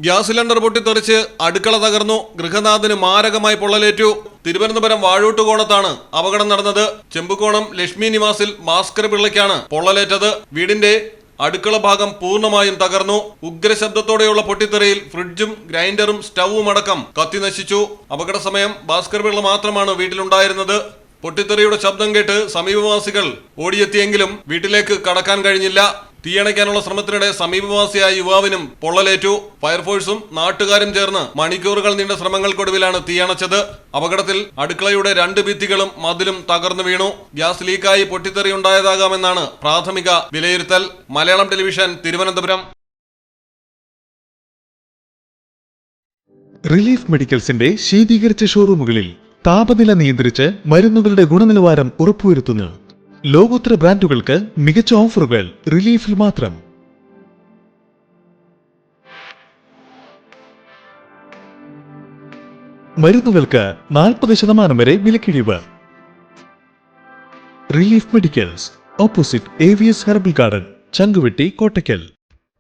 Gas cylinder പൊട്ടിത്തെറിച്ച് അടുക്കള തകർന്നു. ഗൃഹനാഥന് മാരകമായി പൊള്ളലേറ്റു. തിരുവനന്തപുരം വാഴൂട്ടുകോണത്താണ് അപകടം നടന്നത്. ചെമ്പുകോണം ലക്ഷ്മി നിവാസിൽ ഭാസ്കര പിള്ളയ്ക്കാണ് പൊള്ളലേറ്റത്. വീടിന്റെ അടുക്കള ഭാഗം പൂർണ്ണമായും തകർന്നു. ഉഗ്രശബ്ദത്തോടെയുള്ള പൊട്ടിത്തെറിയിൽ ഫ്രിഡ്ജും ഗ്രൈൻഡറും സ്റ്റൗവും അടക്കം കത്തി നശിച്ചു. അപകട സമയം ഭാസ്കര പിള്ള മാത്രമാണ് വീട്ടിലുണ്ടായിരുന്നത്. പൊട്ടിത്തെറിയുടെ ശബ്ദം കേട്ട് സമീപവാസികൾ ഓടിയെത്തിയെങ്കിലും വീട്ടിലേക്ക് കടക്കാൻ കഴിഞ്ഞില്ല. തീയണയ്ക്കാനുള്ള ശ്രമത്തിനിടെ സമീപവാസിയായ യുവാവിനും പൊള്ളലേറ്റു. ഫയർഫോഴ്സും നാട്ടുകാരും ചേർന്ന് മണിക്കൂറുകൾ നീണ്ട ശ്രമങ്ങൾക്കൊടുവിലാണ് തീയണച്ചത്. അപകടത്തിൽ അടുക്കളയുടെ 2 ഭിത്തികളും മതിലും തകർന്നു വീണു. ഗ്യാസ് ലീക്കായി പൊട്ടിത്തെറി ഉണ്ടായതാകാമെന്നാണ് പ്രാഥമിക വിലയിരുത്തൽ. മലയാളം ടെലിവിഷൻ, തിരുവനന്തപുരം. റിലീഫ് മെഡിക്കൽസിന്റെ ശീതീകരിച്ച ഷോറൂമുകളിൽ താപനില നിയന്ത്രിച്ച് മരുന്നുകളുടെ ഗുണനിലവാരം ഉറപ്പുവരുത്തുന്നു. ലോകോത്തര ബ്രാൻഡുകൾക്ക് മികച്ച ഓഫറുകൾ റിലീഫിൽ മാത്രം. മരുന്നുകൾക്ക് 40% വരെ വിലക്കിഴിവ്. Relief medicals, opposite AVS herbal garden, Changuvetty, Kottakkal.